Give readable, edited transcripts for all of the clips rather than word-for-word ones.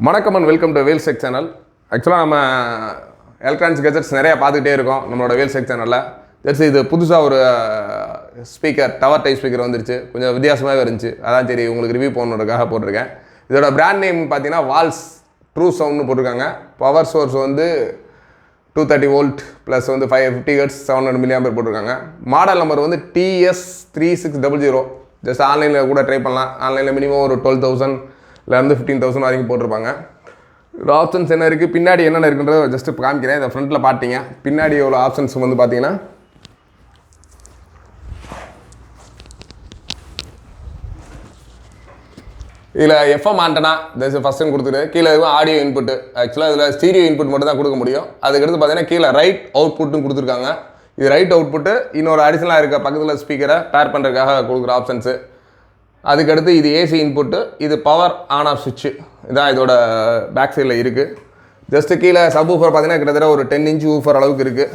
வணக்கம் and welcome to Vels tech channel. ஆக்சுவலாக நம்ம எலக்ட்ரானிக்ஸ் கெஜெட்ஸ் நிறையா பார்த்துக்கிட்டே இருக்கோம் நம்மளோட வேல்ஸ் டெக் சேனலில். ஜஸ்ட் இது புதுசாக ஒரு ஸ்பீக்கர், டவர் டைப் ஸ்பீக்கர் வந்துருச்சு. கொஞ்சம் வித்தியாசமாகவே இருந்துச்சு. அதான் சரி உங்களுக்கு ரிவ்யூ பண்ணணுக்காக போட்டிருக்கேன். இதோட பிராண்ட் நேம் பார்த்தீங்கன்னா வால்ஸ் ட்ரூ சவுண்ட்னு போட்டிருக்காங்க. பவர் சோர்ஸ் வந்து 230 வோல்ட் ப்ளஸ் வந்து 550 ஹெர்ட்ஸ் 700 mAh போட்டிருக்காங்க. மாடல் நம்பர் வந்து TS3600. ஜஸ்ட் ஆன்லைனில் கூட ட்ரை பண்ணலாம். ஆன்லைனில் மினிமம் ஒரு 12,000 15,000 வரைக்கும் போட்டிருப்பாங்க. ஆப்ஷன்ஸ் என்ன இருக்குது, பின்னாடி என்னென்ன இருக்குன்றத ஜஸ்ட்டு காமிக்கிறேன். இதை ஃப்ரண்ட்டில் பார்த்தீங்க, பின்னாடி எவ்வளோ ஆப்ஷன்ஸ் வந்து பார்த்தீங்கன்னா இதில் எஃப்எம் ஆண்டனா ஃபஸ்ட் டைம் கொடுத்துட்டு கீழே இருக்கும் ஆடியோ இன்புட்டு. ஆக்சுவலாக இதில் ஸ்டீரியோ இன்புட் மட்டும் தான் கொடுக்க முடியும். அதுக்கடுத்து பார்த்தீங்கன்னா கீழே ரைட் அவுட்புட்னு கொடுத்துருக்காங்க. இது ரைட் அவுட்புட்டு இன்னொரு அடிஷனலாக இருக்க பக்கத்தில் ஸ்பீக்கரை பேர் பண்ணுறதுக்காக கொடுக்குற ஆப்ஷன்ஸு. அதுக்கடுத்து இது ஏசி இன்புட்டு, இது பவர் ஆன் ஆஃப் சுவிட்சு. இதான் இதோட பேக் சைடில் இருக்குது. ஜஸ்ட்டு கீழே சப் ஊஃபர் பார்த்தீங்கன்னா கிட்டத்தட்ட ஒரு 10 இன்ச் ஊஃபர் அளவுக்கு இருக்குது.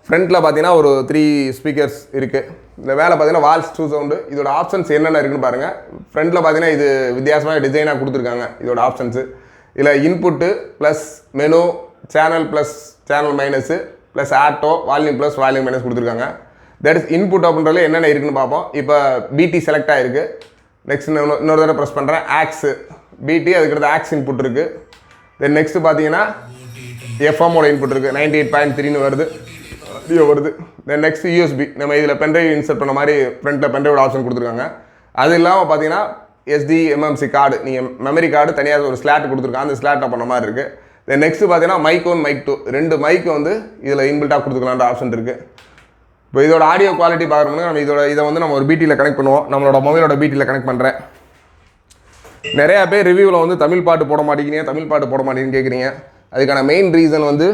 ஃப்ரண்ட்டில் பார்த்தீங்கன்னா ஒரு 3 ஸ்பீக்கர்ஸ் இருக்குது. இந்த வேலை பார்த்தீங்கன்னா வால்ஸ் ட்ரூ சவுண்டு. இதோட ஆப்ஷன்ஸ் என்னென்ன இருக்குன்னு பாருங்கள். ஃப்ரண்ட்டில் பார்த்தீங்கன்னா இது வித்தியாசமாக டிசைனாக கொடுத்துருக்காங்க. இதோட ஆப்ஷன்ஸு இதில் input plus menu, channel plus channel minus plus auto, volume plus volume minus கொடுத்துருக்காங்க. தட் இஸ் இன்புட் அப்படின்றதுல என்னென்ன இருக்குன்னு பார்ப்போம். இப்போ பிடி செலக்ட் ஆகிருக்கு. நெக்ஸ்ட் இன்னொரு தடவை ப்ரெஸ் பண்ணுறேன். ஆக்ஸு பிடி, அதுக்கடுத்து ஆக்ஸ் இன்புட் இருக்குது. தென் நெக்ஸ்ட்டு பார்த்தீங்கன்னா எஃப்எம்மோட இன்புட் இருக்குது. 98.3 வருது, ஆடியோ வருது. தென் நெக்ஸ்ட் யூஎஸ்பி, நம்ம இதில் பென்ட்ரைவ் இன்சர்ட் பண்ண மாதிரி ஃப்ரண்ட்டில் பென்ட்ரைவோட ஆப்ஷன் கொடுத்துருக்காங்க. அது இல்லாமல் பார்த்தீங்கன்னா SD MMC கார்டு, நீங்கள் மெமரி கார்டு தனியாக ஒரு ஸ்லாட் கொடுத்துருக்காங்க. அந்த ஸ்லாட்டில் பண்ண மாதிரி இருக்குது. தென் நெக்ஸ்ட்டு பார்த்தீங்கன்னா மைக் 1 மைக் 2 2 மைக்கு வந்து இதில் இன்பில்ட்டாக கொடுத்துக்கலான்ற ஆப்ஷன் இருக்குது. இப்போ இதோட ஆடியோ குவாலிட்டி பார்க்கணும்னா நம்ம இதை வந்து நம்ம ஒரு பிடியில் கனெக்ட் பண்ணுவோம். நம்மளோட மொபைலோட பிடியில் கனெக்ட் பண்ணுறேன். நிறையா பேர் ரிவ்யூவில் வந்து தமிழ் பாட்டு போட மாட்டேங்கன்னு கேட்குறீங்க. அதுக்கான மெயின் ரீசன் வந்து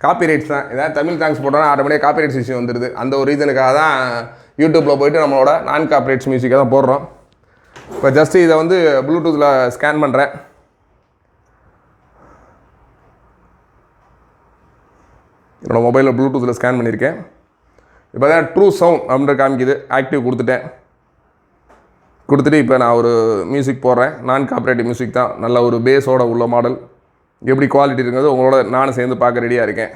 காப்பிரைட்ஸ் தான். ஏதாவது தமிழ் சாங்ஸ் போட்டோன்னா ஆட்டோமேட்டிக்காக காப்பிரைட்ஸ் இஷ்யூ வந்துடுது. அந்த ஒரு ரீசனுக்காக தான் யூடியூப்பில் போய்ட்டு நம்மளோட நான் காப்பிரைட்ஸ் மியூசிக்கை தான் போடுறோம். இப்போ ஜஸ்ட்டு இதை வந்து ப்ளூடூத்தில் ஸ்கேன் பண்ணுறேன். என்னோடய மொபைலில் ப்ளூடூத்தில் ஸ்கேன் பண்ணியிருக்கேன். இப்போ தான் ட்ரூ சவுண்ட் அப்படின்ற காமிக்குது. ஆக்டிவ் கொடுத்துட்டு இப்போ நான் ஒரு மியூசிக் போடுறேன். நான் காப்பரேட்டிவ் மியூசிக் தான். நல்ல ஒரு பேஸோட உள்ள மாடல். எப்படி குவாலிட்டி இருக்கிறது உங்களோட நானும் சேர்ந்து பார்க்க ரெடியாக இருக்கேன்.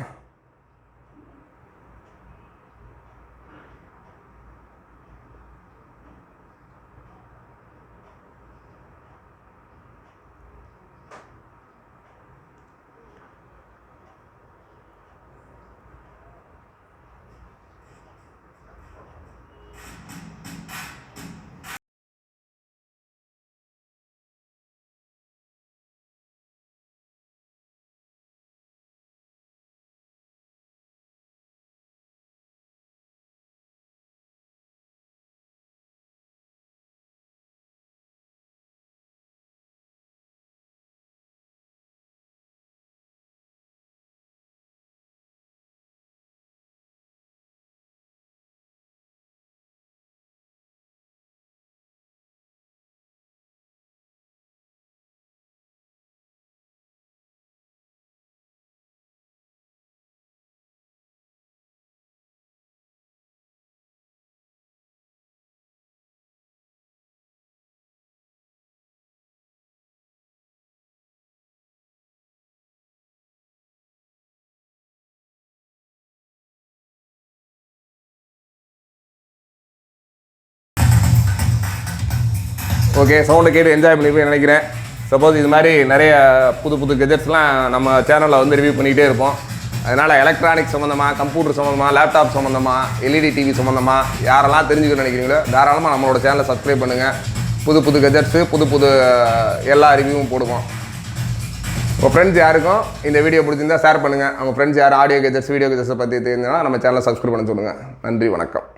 ஓகே, சவுண்டை கேட்டு என்ஜாய் பண்ணிப்பேன் நினைக்கிறேன். சப்போஸ் இது மாதிரி நிறைய புது கெஜெட்ஸ்லாம் நம்ம சேனலில் வந்து ரிவ்யூ பண்ணிகிட்டே இருப்போம். அதனால் எலக்ட்ரானிக்ஸ் சம்மந்தமாக, கம்ப்யூட்டர் சம்மந்தமாக, லேப்டாப் சம்மந்தமாக, LED டிவி சம்மந்தமாக யாரெல்லாம் தெரிஞ்சுக்கணும்னு நினைக்கிறீங்களோ தாராளமாக நம்மளோட சேனலை சப்ஸ்கிரைப் பண்ணுங்கள். புது கெஜெட்ஸு, புது எல்லா ரிவ்யூவும் போடுவோம். உங்கள் ஃப்ரெண்ட்ஸ் யாருக்கும் இந்த வீடியோ பிடிச்சிருந்தால் ஷேர் பண்ணுங்கள். அவங்க ஃப்ரெண்ட்ஸ் யார் ஆடியோ கெஜெட்ஸ், வீடியோ கெஜெட்ஸை பற்றி தெரிஞ்சுன்னா நம்ம சேனலை சப்ஸ்கிரைப் பண்ண சொல்லுங்கள். நன்றி, வணக்கம்.